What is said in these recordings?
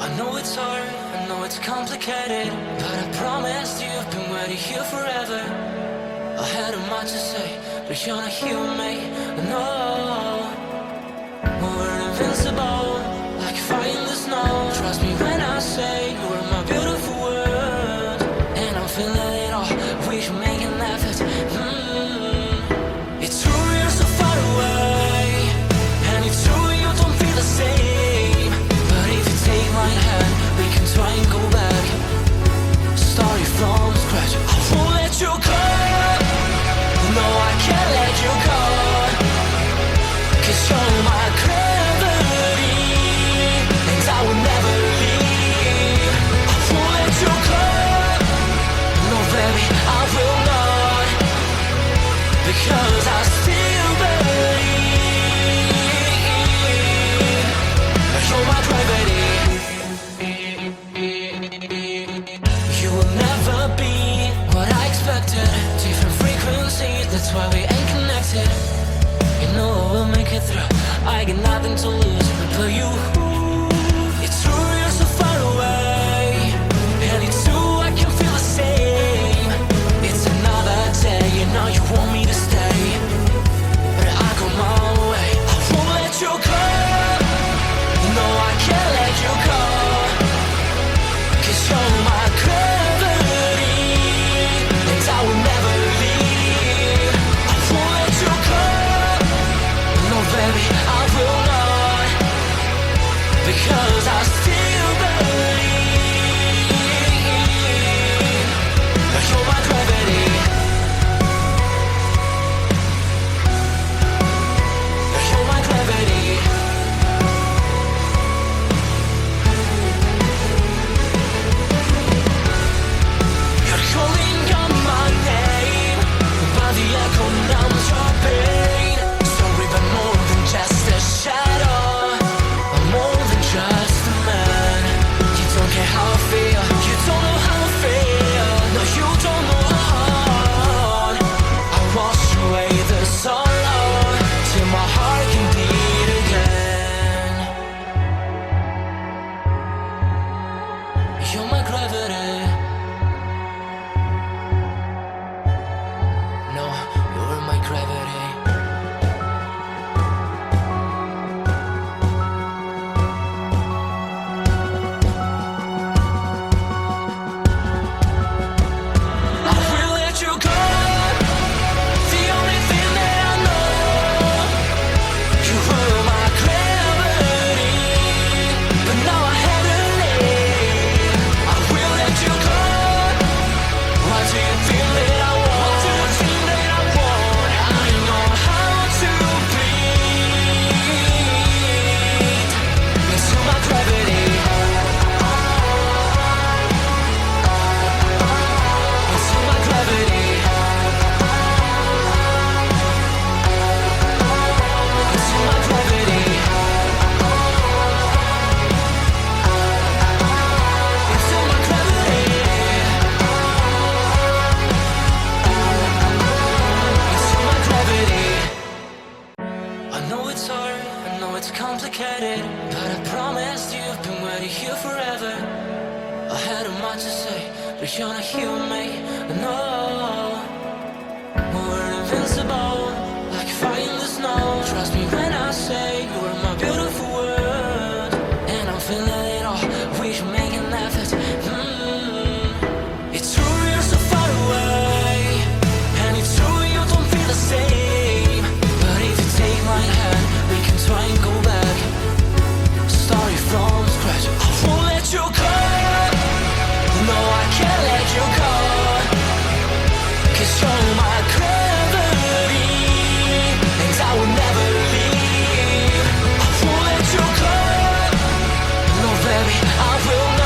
I know it's hard, I know it's complicated, but I promised you I've been waiting here forever. I had a much to say, but you're not here with me, no. We're invincible, like fire in the snow. Trust me when I say you are my beautiful world, and I'm feeling it all, we should make an effort. It's true you're so far away, and it's true you don't feel the same. But if you take my hand, we can try and go back, starting from scratch. I won't let you go, no I can't let you go, 'cause you're my gravity, and I will never leave. I won't let you go, no baby I will not, because I still believe. You're my gravity. You will never be what I expected. Different frequencies, that's why we ain't connected. You know I will make it through, I got nothing to lose but you. It's true you're so far away, and it's true I can feel the same. It's another day, you know you want me to stay, but I go my way. I won't let you go, no I can't let you go, 'cause you're my gravity, and I will never leave. I won't let you go, no baby I will not, because I still believe. You're my gravity. You're my gravity. You're calling out my name, but the echo numbs your pain. Sorry, but more than just a shadow, I'm more than just a man. You don't care how I feel, you don't know how I feel. No, you don't know how. I wash away the sorrow till my heart can beat again. You're my gravity. No, you're my gravity. I will let you go, the only thing that I know. You were my gravity, but now I have to leave. I will let you go. Why do you feel that I want? What do you think that I want? I know how to breathe into my gravity, into my gravity, into my gravity, into my gravity, into my gravity. I know it's hard, I know it's complicated, but I promised you I've been waiting here forever. I had a much to say, but you're not here with me, no. We're invincible, like fire in the snow. Trust me when I say you are my beautiful world, and I'm feeling it all, we should make an effort. It's true you're so far away, and it's true you don't feel the same. But if you take my hand, we can try and go back, starting from scratch. I won't let you go, no I can't let you go, 'cause you're my gravity, and I will never leave. I won't let you go, no baby I will not.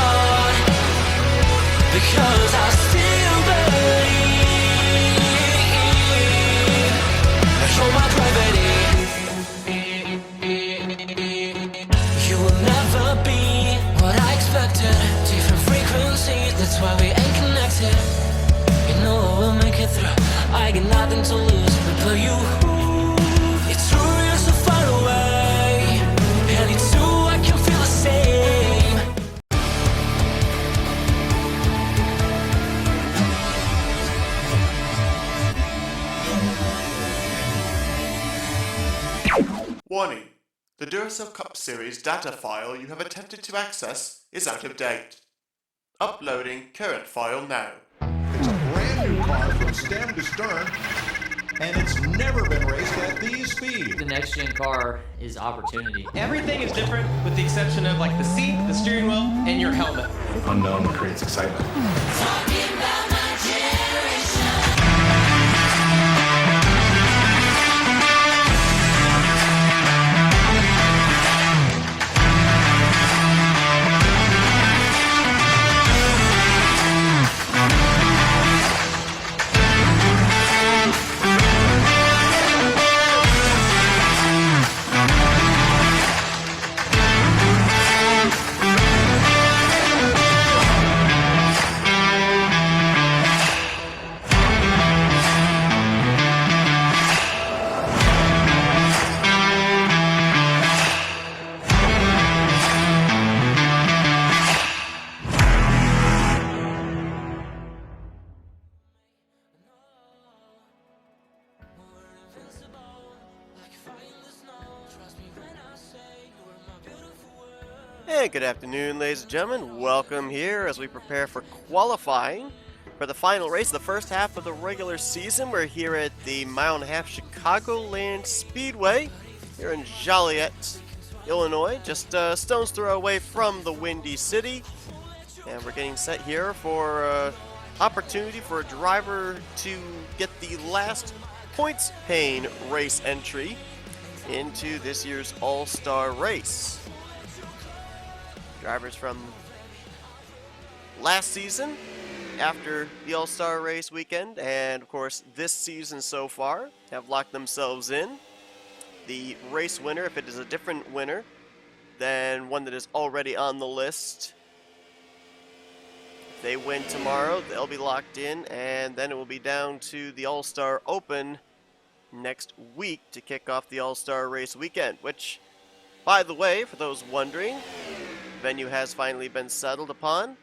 Warning. The Duracell Cup Series data file you have attempted to access is out of date. Uploading current file now. It's a brand new car from stem to stern, and it's never been raced at these speeds. The next gen car is opportunity. Everything is different with the exception of like the seat, the steering wheel, and your helmet. Unknown creates excitement. Talking about my generation. And good afternoon, ladies and gentlemen. Welcome here as we prepare for qualifying for the final race, the first half of the regular season. We're here at the mile-and-a-half Chicagoland Speedway here in Joliet, Illinois, just a stone's throw away from the Windy City. And we're getting set here for opportunity for a driver to get the last points-paying race entry into this year's All-Star race. Drivers from last season after the All-Star race weekend and of course this season so far have locked themselves in. The race winner, if it is a different winner than one that is already on the list, if they win tomorrow, they'll be locked in, and then it will be down to the All-Star Open next week to kick off the All-Star race weekend, which, by the way, for those wondering, venue has finally been settled upon.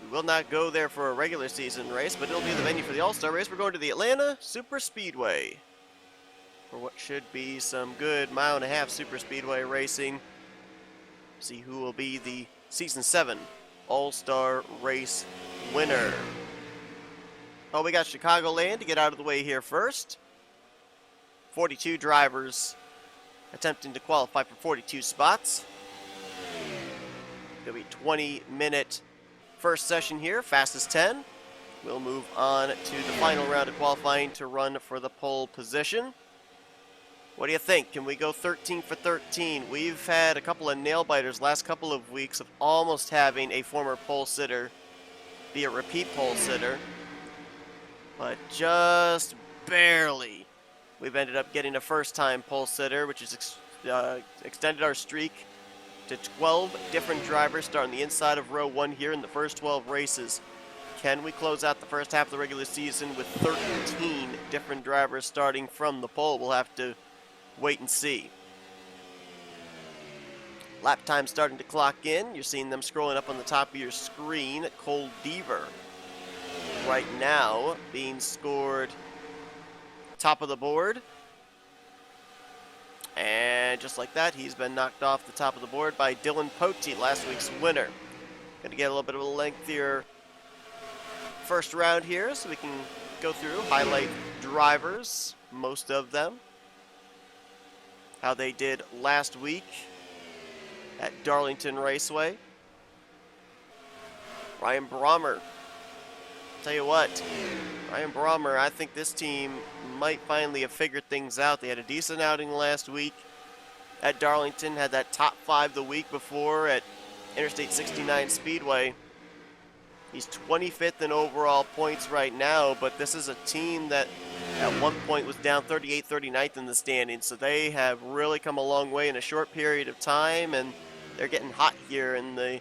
We will not go there for a regular season race, but it'll be the venue for the All-Star race. We're going to the Atlanta Super Speedway for what should be some good mile-and-a-half super speedway racing. See who will be the Season 7 All-Star race winner. Oh, we got Chicagoland to get out of the way here first. 42 drivers attempting to qualify for 42 spots. It'll be 20-minute first session here, fastest 10. We'll move on to the final round of qualifying to run for the pole position. What do you think? Can we go 13 for 13? We've had a couple of nail-biters last couple of weeks of almost having a former pole sitter be a repeat pole sitter, but just barely. We've ended up getting a first-time pole sitter, which has extended our streak to 12 different drivers starting the inside of row 1 here in the first 12 races. Can we close out the first half of the regular season with 13 different drivers starting from the pole? We'll have to wait and see. Lap time starting to clock in. You're seeing them scrolling up on the top of your screen. Cole Deaver right now being scored top of the board. And just like that, he's been knocked off the top of the board by Dylan Pote, last week's winner. Going to get a little bit of a lengthier first round here, so we can go through, highlight drivers, most of them, how they did last week at Darlington Raceway. Ryan Brommer. Tell you what, Ryan Brommer, I think this team might finally have figured things out. They had a decent outing last week at Darlington, had that top 5 the week before at Interstate 69 Speedway. He's 25th in overall points right now, but this is a team that at one point was down 38th, 39th in the standings, so they have really come a long way in a short period of time, and they're getting hot here in the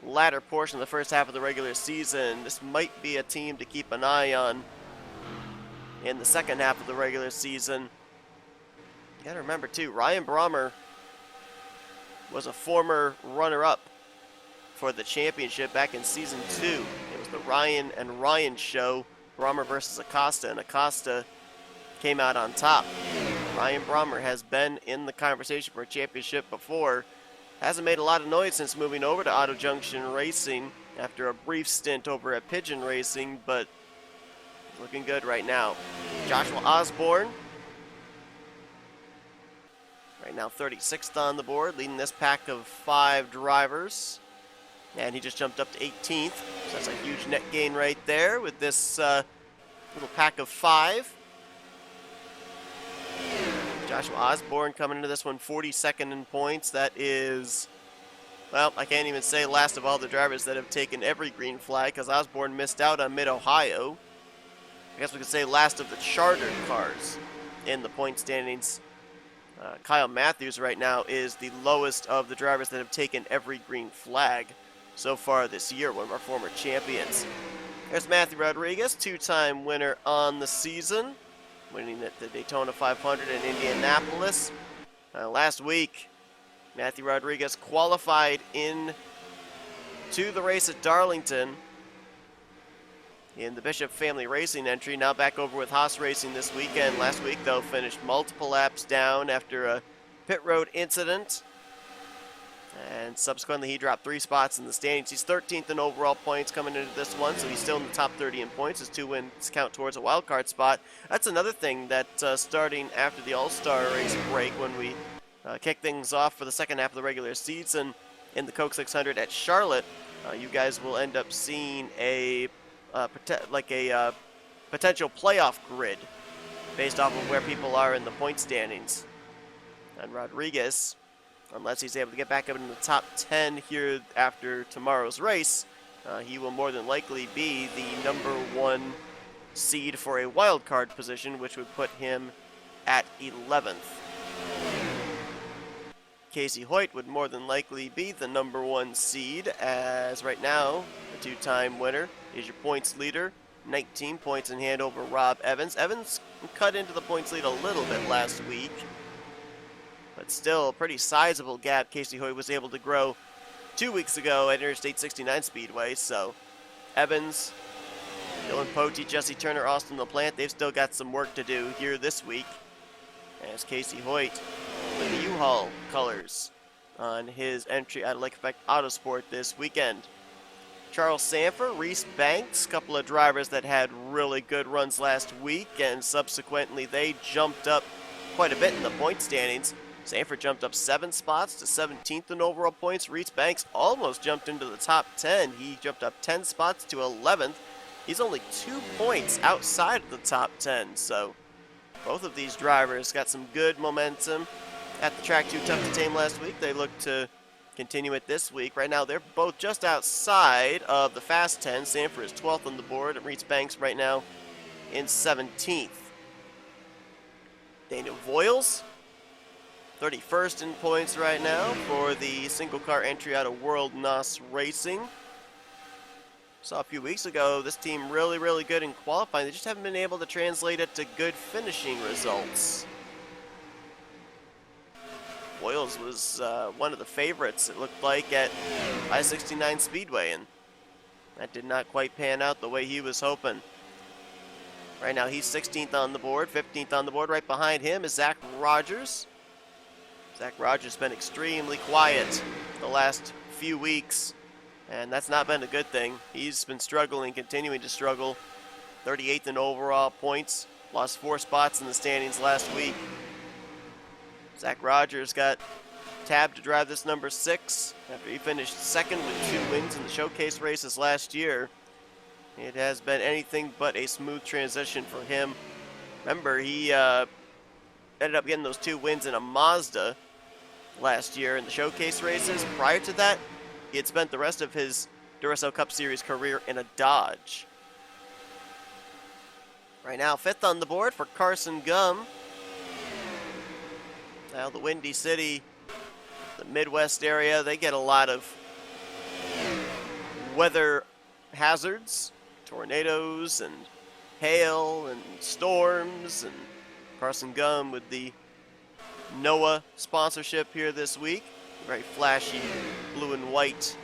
latter portion of the first half of the regular season. This might be a team to keep an eye on in the second half of the regular season. You gotta remember too, Ryan Brommer was a former runner-up for the championship back in season 2. It was the Ryan and Ryan show, Brommer versus Acosta, and Acosta came out on top. Ryan Brommer has been in the conversation for a championship before. Hasn't made a lot of noise since moving over to Auto Junction Racing after a brief stint over at Pigeon Racing, but looking good right now. Joshua Osborne, right now 36th on the board, leading this pack of 5 drivers. And he just jumped up to 18th, so that's a huge net gain right there with this little pack of 5. Joshua Osborne coming into this one 42nd in points. That is, well, I can't even say last of all the drivers that have taken every green flag, because Osborne missed out on Mid-Ohio. I guess we could say last of the chartered cars in the point standings. Kyle Matthews right now is the lowest of the drivers that have taken every green flag so far this year, one of our former champions. There's Matthew Rodriguez, 2-time winner on the season, winning at the Daytona 500 in Indianapolis. Last week, Matthew Rodriguez qualified in to the race at Darlington in the Bishop Family Racing entry, now back over with Haas Racing this weekend. Last week, though, finished multiple laps down after a pit road incident, and subsequently he dropped 3 spots in the standings. He's 13th in overall points coming into this one, so he's still in the top 30 in points. His 2 wins count towards a wild card spot. That's another thing that starting after the All-Star race break, when we kick things off for the second half of the regular season in the Coke 600 at Charlotte, you guys will end up seeing a potential playoff grid based off of where people are in the point standings. And Rodriguez, unless he's able to get back up in the top 10 here after tomorrow's race, he will more than likely be the number 1 seed for a wild card position, which would put him at 11th. Casey Hoyt would more than likely be the number 1 seed, as right now, the 2-time winner is your points leader, 19 points in hand over Rob Evans. Evans cut into the points lead a little bit last week, but still a pretty sizable gap Casey Hoyt was able to grow 2 weeks ago at Interstate 69 Speedway. So Evans, Dylan Pote, Jesse Turner, Austin LaPlante, they've still got some work to do here this week, as Casey Hoyt with the U-Haul colors on his entry out of Lake Effect Autosport this weekend. Charles Sanford, Reese Banks, couple of drivers that had really good runs last week, and subsequently they jumped up quite a bit in the point standings. Sanford jumped up 7 spots to 17th in overall points. Reese Banks almost jumped into the top 10. He jumped up 10 spots to 11th. He's only 2 points outside of the top 10, so both of these drivers got some good momentum at the track too tough to tame last week. They look to continue it this week. Right now, they're both just outside of the Fast 10. Sanford is 12th on the board, and Reese Banks right now in 17th. Daniel Voiles, 31st in points right now for the single car entry out of World NOS Racing. Saw a few weeks ago, this team really good in qualifying. They just haven't been able to translate it to good finishing results. Voiles was one of the favorites, it looked like, at I-69 Speedway, and that did not quite pan out the way he was hoping. Right now he's 16th on the board, 15th on the board. Right behind him is Zach Rogers. Zach Rogers has been extremely quiet the last few weeks, and that's not been a good thing. He's been struggling, continuing to struggle. 38th in overall points, lost 4 spots in the standings last week. Zach Rogers got tabbed to drive this number 6 after he finished 2nd with 2 wins in the showcase races last year. It has been anything but a smooth transition for him. Remember, he ended up getting those 2 wins in a Mazda last year in the showcase races. Prior to that, he had spent the rest of his Duracell Cup Series career in a Dodge. Right now, 5th on the board for Carson Gum. Now the Windy City, the Midwest area, they get a lot of weather hazards, tornadoes and hail and storms, and Carson Gum with the NOAA sponsorship here this week. Very flashy blue and white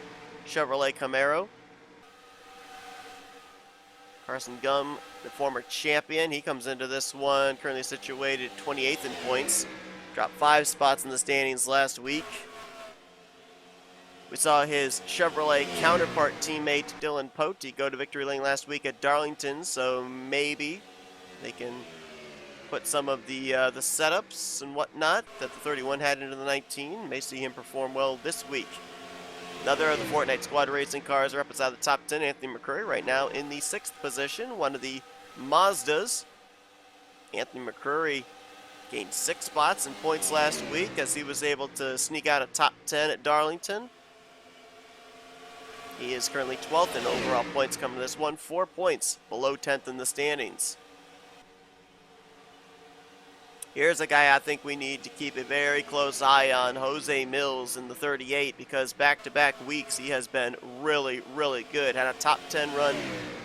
Chevrolet Camaro. Carson Gum, the former champion, he comes into this one currently situated 28th in points. Dropped 5 spots in the standings last week. We saw his Chevrolet counterpart teammate Dylan Pote go to victory lane last week at Darlington, so maybe they can put some of the setups and whatnot that the 31 had into the 19. May see him perform well this week. Another of the Fortnite Squad Racing cars are up inside the top 10. Anthony McCurry right now in the 6th position. One of the Mazdas. Anthony McCurry gained 6 spots in points last week as he was able to sneak out a top 10 at Darlington. He is currently 12th in overall points coming to this one, 4 points below 10th in the standings. Here's a guy I think we need to keep a very close eye on, Jose Mills in the 38, because back-to-back weeks he has been really, really good. Had a top 10 run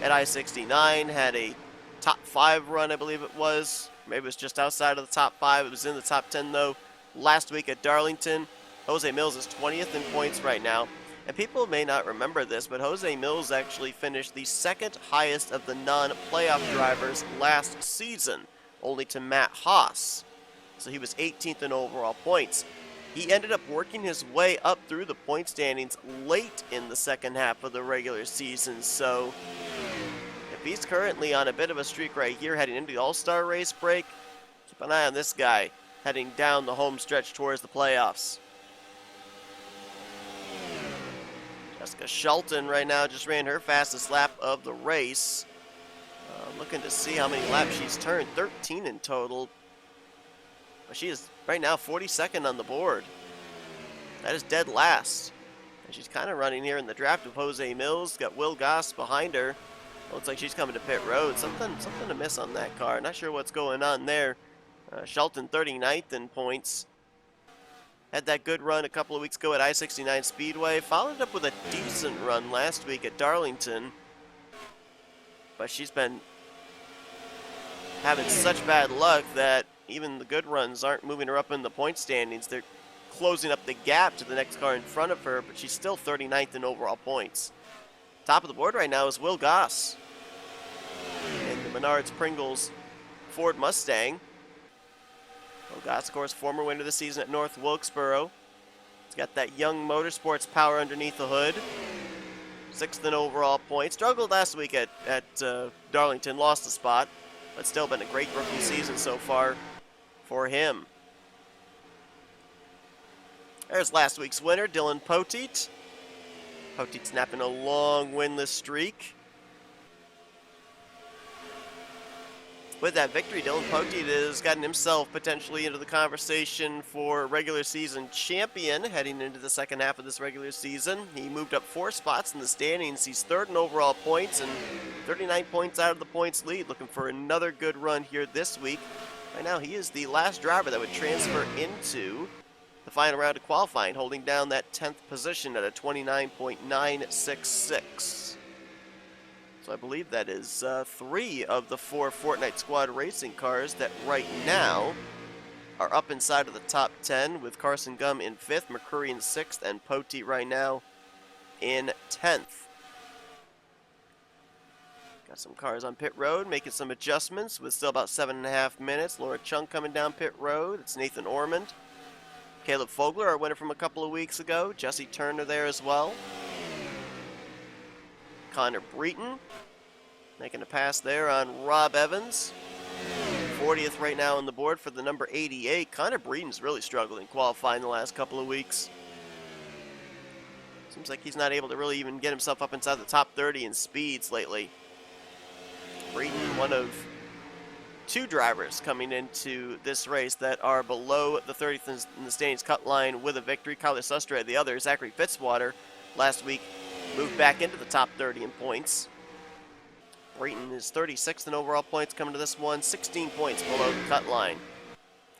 at I-69, had a top 5 run, I believe it was. Maybe it was just outside of the top 5. It was in the top 10, though, last week at Darlington. Jose Mills is 20th in points right now. And people may not remember this, but Jose Mills actually finished the 2nd highest of the non-playoff drivers last season, only to Matt Haas. So he was 18th in overall points. He ended up working his way up through the point standings late in the second half of the regular season. So if he's currently on a bit of a streak right here heading into the All-Star race break, keep an eye on this guy heading down the home stretch towards the playoffs. Jessica Shelton right now just ran her fastest lap of the race. Looking to see how many laps she's turned, 13 in total. But she is right now 42nd on the board. That is dead last. And she's kind of running here in the draft with Jose Mills. Got Will Goss behind her. Looks like she's coming to pit road. Something to miss on that car. Not sure what's going on there. Shelton 39th in points. Had that good run a couple of weeks ago at I-69 Speedway. Followed up with a decent run last week at Darlington. But she's been having such bad luck that even the good runs aren't moving her up in the point standings. They're closing up the gap to the next car in front of her, but she's still 39th in overall points. Top of the board right now is Will Goss in the Menards Pringles Ford Mustang. Will Goss, of course, former winner of the season at North Wilkesboro. He's got that young motorsports power underneath the hood. 6th in overall points. Struggled last week at Darlington, lost a spot, but still been a great rookie season so far for him. There's last week's winner, Dylan Poteet. Poteet snapping a long winless streak. With that victory, Dylan Poteet has gotten himself potentially into the conversation for regular season champion heading into the second half of this regular season. He moved up 4 spots in the standings. He's 3rd in overall points and 39 points out of the points lead. Looking for another good run here this week. Right now, he is the last driver that would transfer into the final round of qualifying, holding down that 10th position at a 29.966. So I believe that is 3 of the 4 Fortnite Squad Racing cars that right now are up inside of the top 10, with Carson Gum in 5th, McCurry in 6th, and Poteet right now in 10th. Got some cars on pit road, making some adjustments with still about 7.5 minutes. Laura Chung coming down pit road. It's Nathan Ormond. Caleb Fogler, our winner from a couple of weeks ago. Jesse Turner there as well. Connor Breton making a pass there on Rob Evans. 40th right now on the board for the number 88. Connor Breton's really struggled in qualifying the last couple of weeks. Seems like he's not able to really even get himself up inside the top 30 in speeds lately. Breton, one of 2 drivers coming into this race that are below the 30th in the standings cut line with a victory. Kyler Sustre, the other. Zachary Fitzwater last week moved back into the top 30 in points. Breton is 36th in overall points coming to this one, 16 points below the cut line.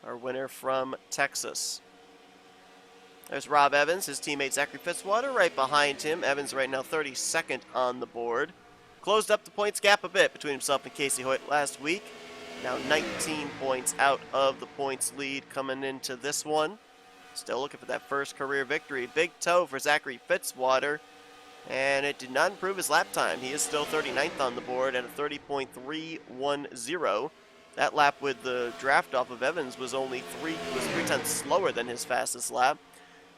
Our winner from Texas. There's Rob Evans, his teammate Zachary Fitzwater right behind him. Evans right now 32nd on the board. Closed up the points gap a bit between himself and Casey Hoyt last week. Now 19 points out of the points lead coming into this one. Still looking for that first career victory. Big toe for Zachary Fitzwater. And it did not improve his lap time. He is still 39th on the board at a 30.310. That lap with the draft off of Evans was only 3 tenths slower than his fastest lap.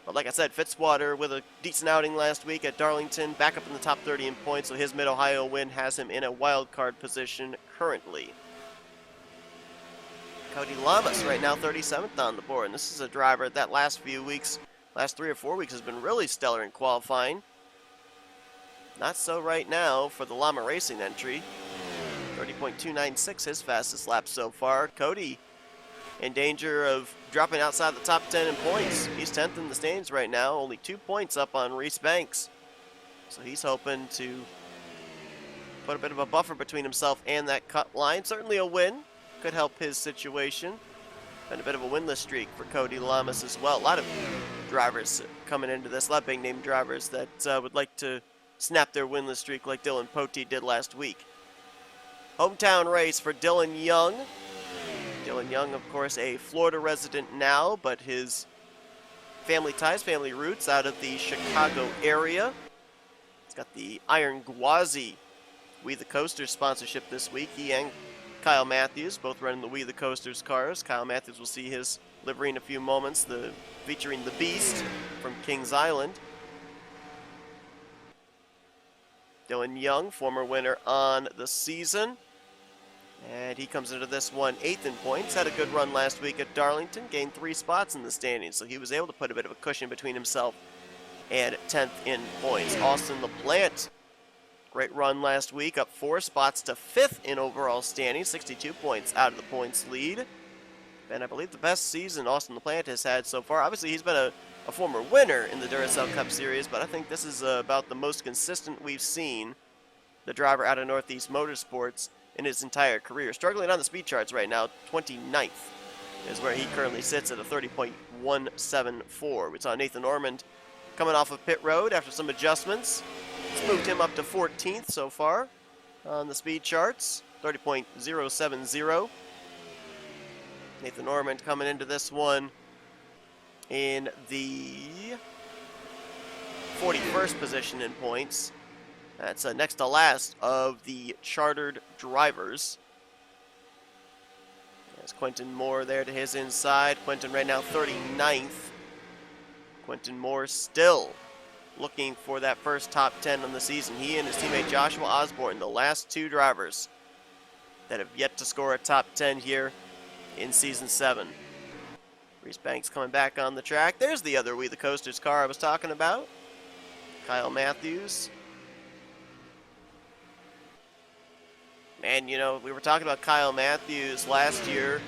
But like I said, Fitzwater with a decent outing last week at Darlington, back up in the top 30 in points, so his Mid-Ohio win has him in a wild card position currently. Cody Lamas right now 37th on the board, and this is a driver that last 3 or 4 weeks has been really stellar in qualifying. Not so right now for the Llama Racing entry. 30.296 his fastest lap so far. Cody in danger of dropping outside the top 10 in points. He's 10th in the standings right now, only 2 points up on Reese Banks. So he's hoping to put a bit of a buffer between himself and that cut line. Certainly a win could help his situation. Been a bit of a winless streak for Cody Lamas as well. A lot of drivers coming into this, a lot of big name drivers that would like to snap their winless streak like Dylan Pote did last week. Hometown race for Dylan Young. Dylan Young, of course, a Florida resident now, but his family ties, family roots out of the Chicago area. He's got the Iron Gwazi We the Coasters sponsorship this week. He and Kyle Matthews both running the We the Coasters cars. Kyle Matthews will see his livery in a few moments, featuring the Beast from Kings Island. Dylan Young, former winner on the season. And he comes into this one 8th in points. Had a good run last week at Darlington. Gained 3 spots in the standings. So he was able to put a bit of a cushion between himself and 10th in points. Austin LaPlante, great run last week. Up 4 spots to 5th in overall standings. 62 points out of the points lead. And I believe the best season Austin LaPlante has had so far. Obviously, he's been a former winner in the Duracell Cup Series, but I think this is about the most consistent we've seen the driver out of Northeast Motorsports in his entire career. Struggling on the speed charts right now, 29th is where he currently sits at a 30.174. We saw Nathan Ormond coming off of pit road after some adjustments. It's moved him up to 14th so far on the speed charts, 30.070. Nathan Ormond coming into this one in the 41st position in points. That's next to last of the chartered drivers. There's Quentin Moore there to his inside. Quentin right now 39th. Quentin Moore still looking for that first top 10 on the season. He and his teammate Joshua Osborne, the last 2 drivers that have yet to score a top 10 here in Season 7. Reese Banks coming back on the track. There's the other We the Coasters car I was talking about. Kyle Matthews. And, you know, we were talking about Kyle Matthews last year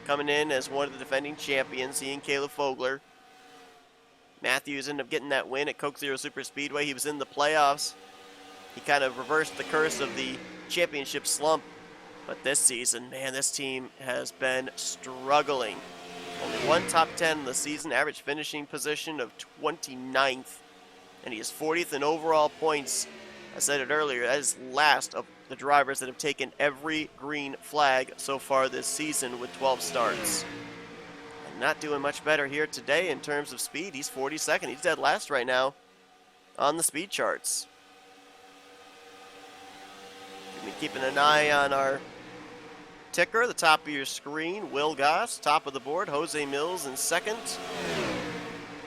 coming in as one of the defending champions, he and Caleb Fogler. Matthews ended up getting that win at Coke Zero Super Speedway. He was in the playoffs. He kind of reversed the curse of the championship slump. But this season, man, this team has been struggling. Only 1 top 10 in the season, average finishing position of 29th. And he is 40th in overall points. I said it earlier, that is last of the drivers that have taken every green flag so far this season with 12 starts. And not doing much better here today in terms of speed. He's 42nd. He's dead last right now on the speed charts. We've been keeping an eye on our ticker, the top of your screen. Will Goss, top of the board. Jose Mills in second.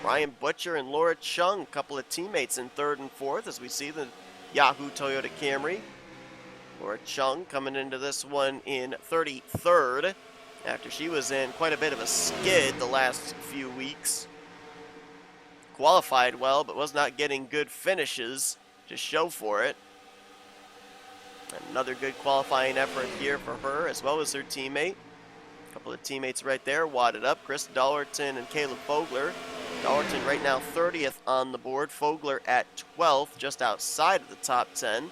Ryan Butcher and Laura Chung, a couple of teammates in 3rd and 4th as we see the Yahoo Toyota Camry. Laura Chung coming into this one in 33rd after she was in quite a bit of a skid the last few weeks. Qualified well, but was not getting good finishes to show for it. Another good qualifying effort here for her as well as her teammate. A couple of teammates right there wadded up, Chris Dollerton and Caleb Fogler. Dollerton right now 30th on the board, Fogler at 12th, just outside of the top 10.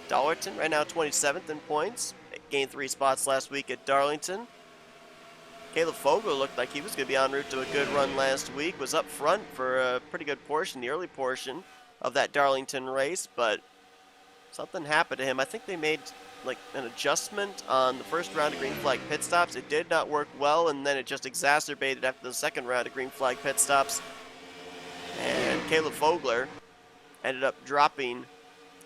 Dollerton right now 27th in points, gained 3 spots last week at Darlington. Caleb Fogler looked like he was going to be en route to a good run last week, was up front for a pretty good portion, the early portion of that Darlington race, but something happened to him. I think they made like an adjustment on the first round of green flag pit stops. It did not work well, and then it just exacerbated after the second round of green flag pit stops. And Caleb Fogler ended up dropping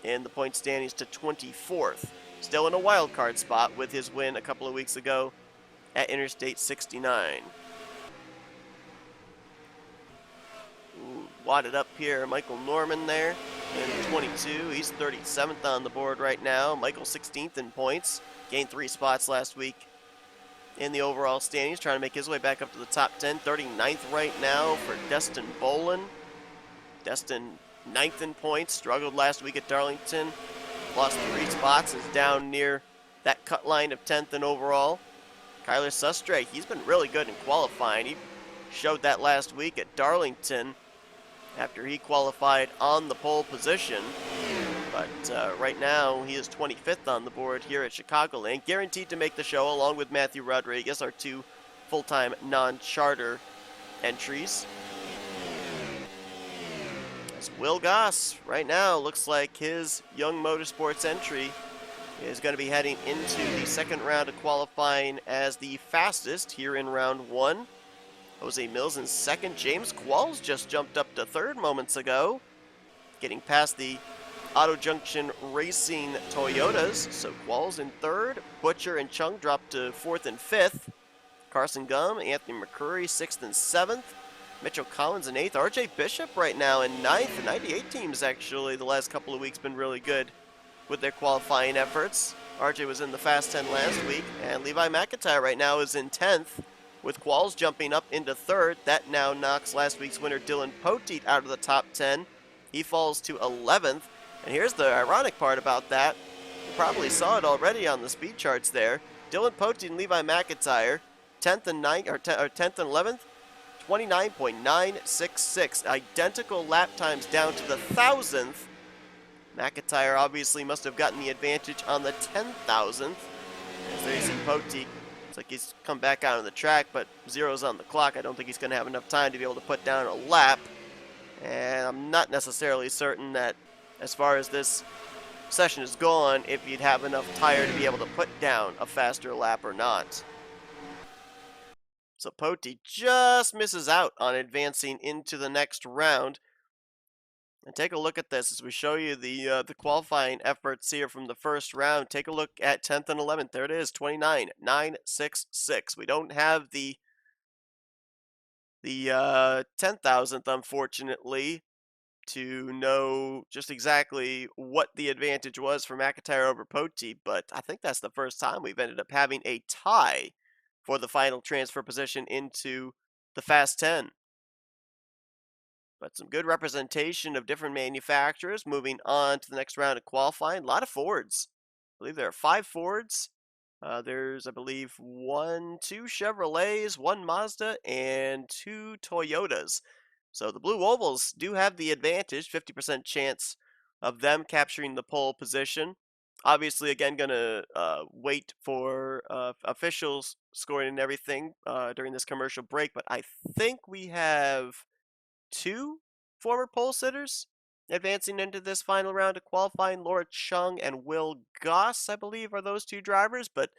in the point standings to 24th. Still in a wild card spot with his win a couple of weeks ago at Interstate 69. Wadded up here, Michael Norman there in 22. He's 37th on the board right now. Michael 16th in points. Gained 3 spots last week in the overall standings, trying to make his way back up to the top 10. 39th right now for Destin Bolin. Destin 9th in points, struggled last week at Darlington. Lost 3 spots, is down near that cut line of 10th in overall. Kyler Sustre, he's been really good in qualifying. He showed that last week at Darlington after he qualified on the pole position. But right now, he is 25th on the board here at Chicagoland, guaranteed to make the show along with Matthew Rodriguez, our 2 full-time non-charter entries. As Will Goss, right now, looks like his Young Motorsports entry is going to be heading into the second round of qualifying as the fastest here in round 1. Jose Mills in second. James Qualls just jumped up to third moments ago, getting past the Auto Junction Racing Toyotas. So Qualls in third. Butcher and Chung dropped to 4th and 5th. Carson Gum, Anthony McCurry 6th and 7th. Mitchell Collins in 8th. RJ Bishop right now in 9th. The 98 teams actually the last couple of weeks been really good with their qualifying efforts. RJ was in the Fast 10 last week. And Levi McIntyre right now is in 10th, with Qualls jumping up into 3rd. That now knocks last week's winner Dylan Poteet out of the top 10. He falls to 11th. And here's the ironic part about that. You probably saw it already on the speed charts there. Dylan Poteet and Levi McIntyre, 10th and 9th, or 10th and 11th, 29.966. Identical lap times down to the 1,000th. McIntyre obviously must have gotten the advantage on the 10,000th. As there you see Poteet. It's like he's come back out on the track, but 0's on the clock. I don't think he's going to have enough time to be able to put down a lap. And I'm not necessarily certain that as far as this session is gone, if you'd have enough tire to be able to put down a faster lap or not. So Poteet just misses out on advancing into the next round. And take a look at this as we show you the qualifying efforts here from the first round. Take a look at 10th and 11th. There it is, 29.966. We don't have the 10,000th, unfortunately, to know just exactly what the advantage was for McIntyre over Poteet, but I think that's the first time we've ended up having a tie for the final transfer position into the Fast 10. But some good representation of different manufacturers moving on to the next round of qualifying. A lot of Fords. I believe there are 5 Fords. There's, I believe, 2 Chevrolets, 1 Mazda, and 2 Toyotas. So the Blue Ovals do have the advantage, 50% chance of them capturing the pole position. Obviously, again, going to wait for officials scoring and everything during this commercial break, but I think we have 2 former pole sitters advancing into this final round of qualifying. Laura Chung and Will Goss, I believe, are those 2 drivers, but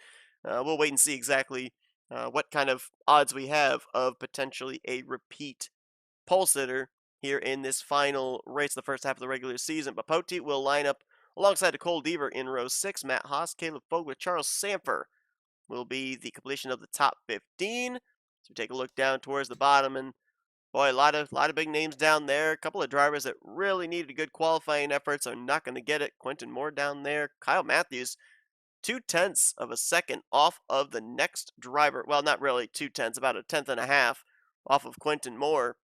we'll wait and see exactly what kind of odds we have of potentially a repeat pole sitter here in this final race, the first half of the regular season. But Poteet will line up alongside Nicole Deaver in row 6. Matt Haas, Caleb Fogler, Charles Samper will be the completion of the top 15. So we take a look down towards the bottom, and boy, a lot of big names down there. A couple of drivers that really needed good qualifying efforts are not going to get it. Quentin Moore down there. Kyle Matthews, 0.2 of a second off of the next driver. Well, not really 0.2, about a 1/10.5 off of Quentin Moore.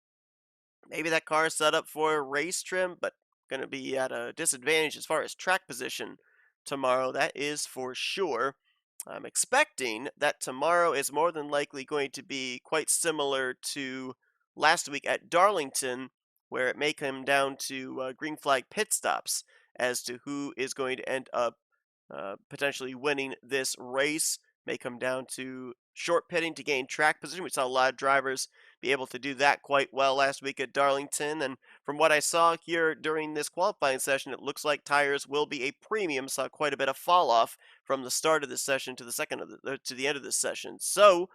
Maybe that car is set up for race trim, but going to be at a disadvantage as far as track position tomorrow. That is for sure. I'm expecting that tomorrow is more than likely going to be quite similar to last week at Darlington, where it may come down to green flag pit stops as to who is going to end up potentially winning this race. May come down to short pitting to gain track position. We saw a lot of drivers be able to do that quite well last week at Darlington, and from what I saw here during this qualifying session, it looks like tires will be a premium. Saw quite a bit of fall off from the start of this session to the end of this session. So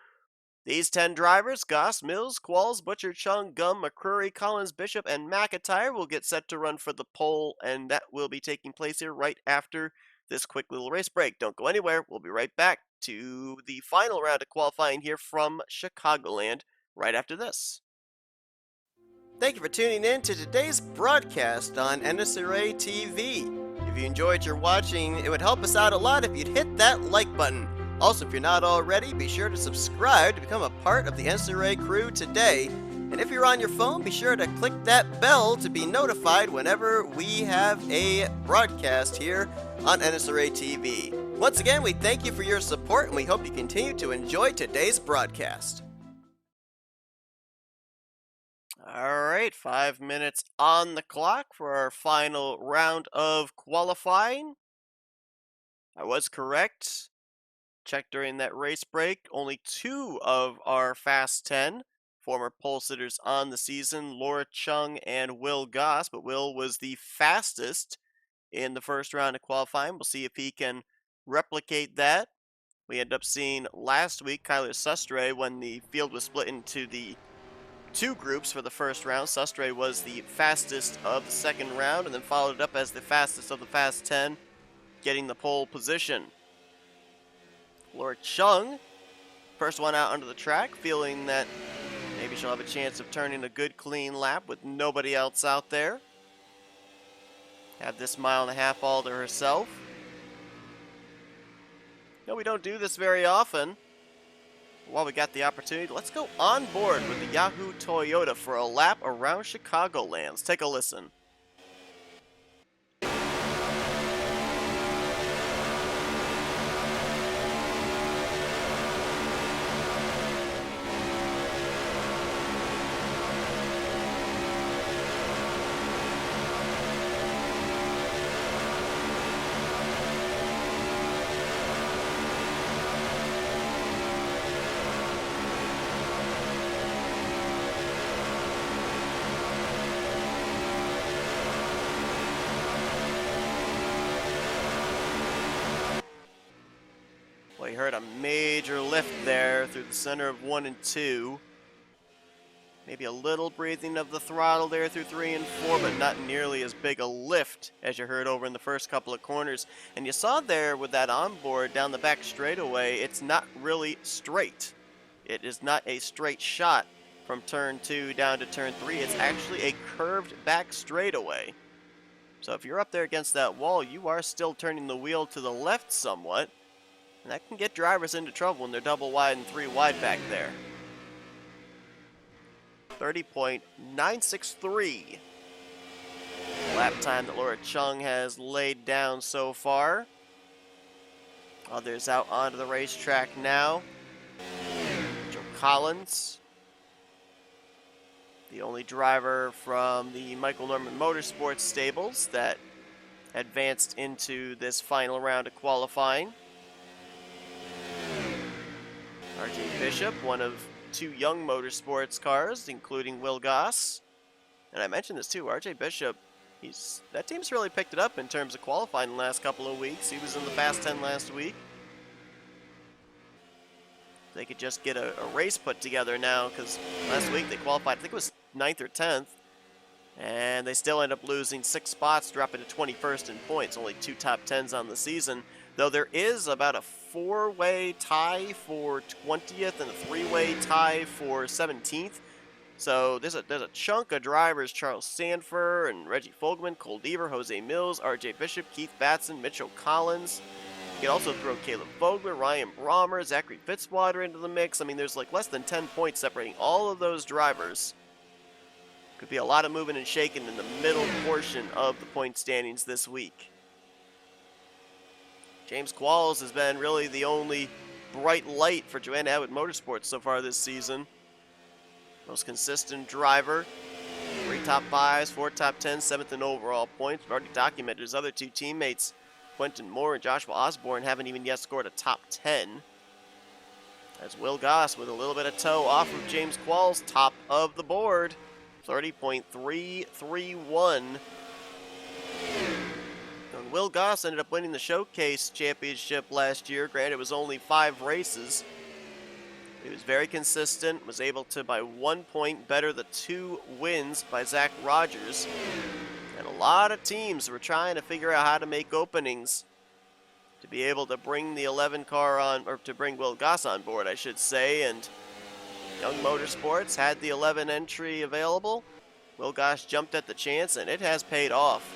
These 10 drivers, Goss, Mills, Qualls, Butcher, Chung, Gum, McCrory, Collins, Bishop, and McIntyre will get set to run for the pole, and that will be taking place here right after this quick little race break. Don't go anywhere. We'll be right back to the final round of qualifying here from Chicagoland right after this. Thank you for tuning in to today's broadcast on NNSCRA TV. If you enjoyed your watching, it would help us out a lot if you'd hit that like button. Also, if you're not already, be sure to subscribe to become a part of the NNSCRA crew today. And if you're on your phone, be sure to click that bell to be notified whenever we have a broadcast here on NNSCRA TV. Once again, we thank you for your support, and we hope you continue to enjoy today's broadcast. Alright, 5 minutes on the clock for our final round of qualifying. I was correct. Checked during that race break, only 2 of our Fast 10 former pole sitters on the season, Laura Chung and Will Goss, but Will was the fastest in the first round of qualifying. We'll see if he can replicate that. We ended up seeing last week Kyler Sustre when the field was split into the 2 groups for the first round. Sustre was the fastest of the second round and then followed up as the fastest of the Fast 10, getting the pole position. Laura Chung, first one out onto the track, feeling that maybe she'll have a chance of turning a good clean lap with nobody else out there. Have this 1.5 miles all to herself. No, we don't do this very often. While we got the opportunity, let's go on board with the Yahoo Toyota for a lap around Chicagoland. Let's take a listen. Well, you heard a major lift there through the center of 1 and 2. Maybe a little breathing of the throttle there through 3 and 4, but not nearly as big a lift as you heard over in the first couple of corners. And you saw there with that onboard down the back straightaway, it's not really straight. It is not a straight shot from turn 2 down to turn 3. It's actually a curved back straightaway. So if you're up there against that wall, you are still turning the wheel to the left somewhat. And that can get drivers into trouble when they're double wide and 3 wide back there. 30.963 lap time that Laura Chung has laid down so far. Others out onto the racetrack now. Joe Collins, the only driver from the Michael Norman Motorsports stables that advanced into this final round of qualifying. RJ Bishop, one of 2 young motorsports cars, including Will Goss. And I mentioned this too, RJ Bishop, that team's really picked it up in terms of qualifying the last couple of weeks. He was in the Fast 10 last week. They could just get a race put together now, because last week they qualified, I think it was 9th or 10th. And they still end up losing 6 spots, dropping to 21st in points. Only 2 top 10s on the season. Though there is about a 4-way tie for 20th and a 3-way tie for 17th. So there's a chunk of drivers: Charles Sanford and Reggie Fogelman, Cole Deaver, Jose Mills, RJ Bishop, Keith Batson, Mitchell Collins. You can also throw Caleb Vogler, Ryan Brommer, Zachary Fitzwater into the mix. I mean, there's like less than 10 points separating all of those drivers. Could be a lot of moving and shaking in the middle portion of the point standings this week. James Qualls has been really the only bright light for Joanna Abbott Motorsports so far this season. Most consistent driver. 3 top 5s, 4 top 10s, 7th in overall points. We've already documented his other 2 teammates, Quentin Moore and Joshua Osborne, haven't even yet scored a top 10. As Will Goss with a little bit of toe off of James Qualls, top of the board. 30.331. And Will Goss ended up winning the Showcase Championship last year. Granted, it was only 5 races. He was very consistent, was able to, by 1 point, better the 2 wins by Zach Rogers. And a lot of teams were trying to figure out how to make openings to be able to bring the 11 car on, or to bring Will Goss on board, I should say. And Young Motorsports had the 11 entry available. Will Goss jumped at the chance, and it has paid off.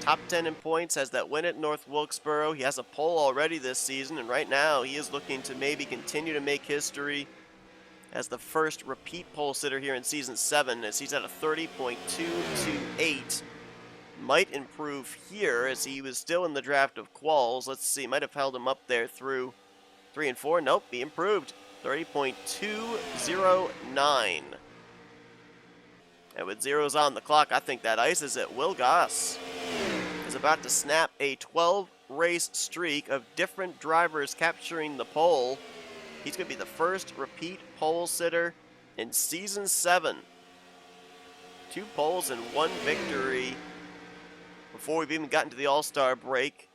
Top 10 in points, has that win at North Wilkesboro. He has a pole already this season, and right now he is looking to maybe continue to make history as the first repeat pole sitter here in Season 7, as he's at a 30.228. Might improve here, as he was still in the draft of quals. Let's see, might have held him up there through 3 and 4. Nope, he improved. 30.209. And with zeros on the clock, I think that ices it. Will Goss is about to snap a 12-race streak of different drivers capturing the pole. He's going to be the first repeat pole sitter in Season 7. 2 poles and 1 victory before we've even gotten to the All-Star break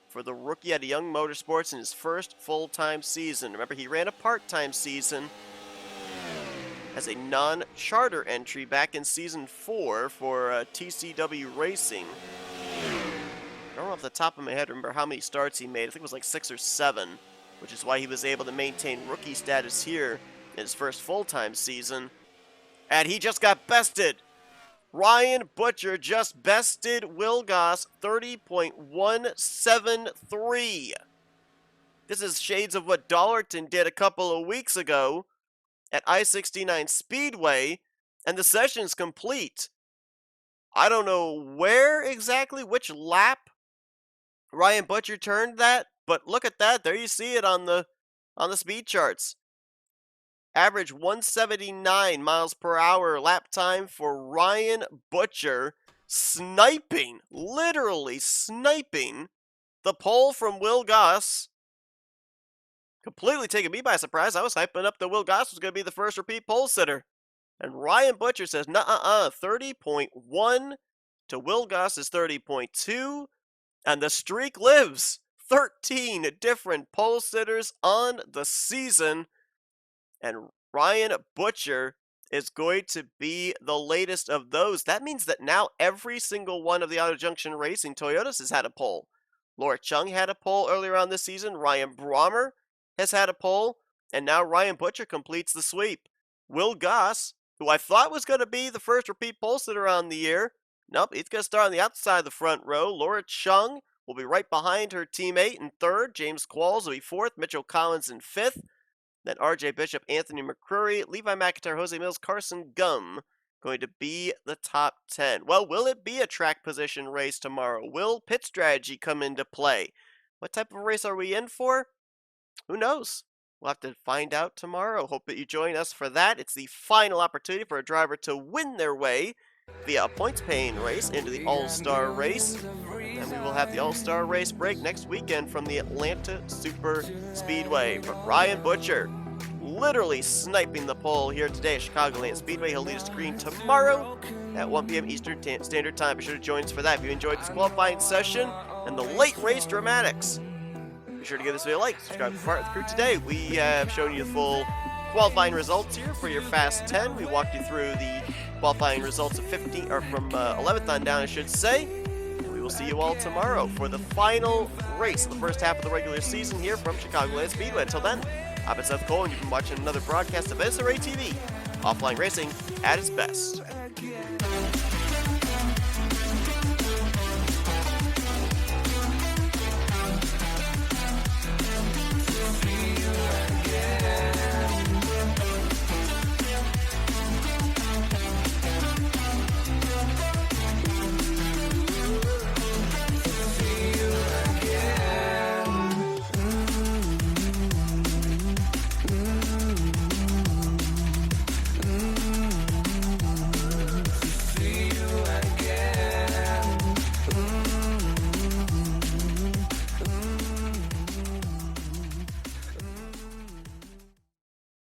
for the rookie at Young Motorsports in his first full-time season. Remember, he ran a part-time season as a non-charter entry back in Season 4 for TCW Racing. I don't know off the top of my head remember how many starts he made. I think it was like 6 or 7, which is why he was able to maintain rookie status here in his first full-time season. And he just got bested. Ryan Butcher just bested Will Goss 30.173. This is shades of what Dollarton did a couple of weeks ago at I-69 Speedway, and the session's complete. I don't know where exactly, which lap Ryan Butcher turned that, but look at that. There you see it on the speed charts. Average 179 miles per hour lap time for Ryan Butcher, sniping, literally sniping the pole from Will Goss. Completely taking me by surprise. I was hyping up that Will Goss was going to be the first repeat pole sitter. And Ryan Butcher says, nuh-uh-uh, 30.1 to Will Goss's 30.2. And the streak lives. 13 different pole sitters on the season. And Ryan Butcher is going to be the latest of those. That means that now every single one of the Auto Junction Racing Toyotas has had a pole. Laura Chung had a pole earlier on this season. Ryan Brommer has had a pole. And now Ryan Butcher completes the sweep. Will Goss, who I thought was going to be the first repeat pole sitter on the year, nope, he's going to start on the outside of the front row. Laura Chung will be right behind her teammate in 3rd. James Qualls will be 4th. Mitchell Collins in 5th. Then R.J. Bishop, Anthony McCrory, Levi McIntyre, Jose Mills, Carson Gum going to be the top 10. Well, will it be a track position race tomorrow? Will pit strategy come into play? What type of race are we in for? Who knows? We'll have to find out tomorrow. Hope that you join us for that. It's the final opportunity for a driver to win their way via a points-paying race into the All-Star race. And we will have the All-Star race break next weekend from the Atlanta Super Speedway. But Ryan Butcher literally sniping the pole here today at Chicagoland Speedway. He'll lead us to green tomorrow at 1 p.m. Eastern Standard Time. Be sure to join us for that. If you enjoyed this qualifying session and the late race dramatics, be sure to give this video a like. Subscribe to be part of the crew today. We have shown you the full qualifying results here for your Fast 10. We walked you through the qualifying results of 15, or from 11th on down, I should say. We will see you all tomorrow for the final race of the first half of the regular season here from Chicagoland Speedway. Until then, I've been Seth Cole, and you've been watching another broadcast of NNSCRA TV, offline racing at its best.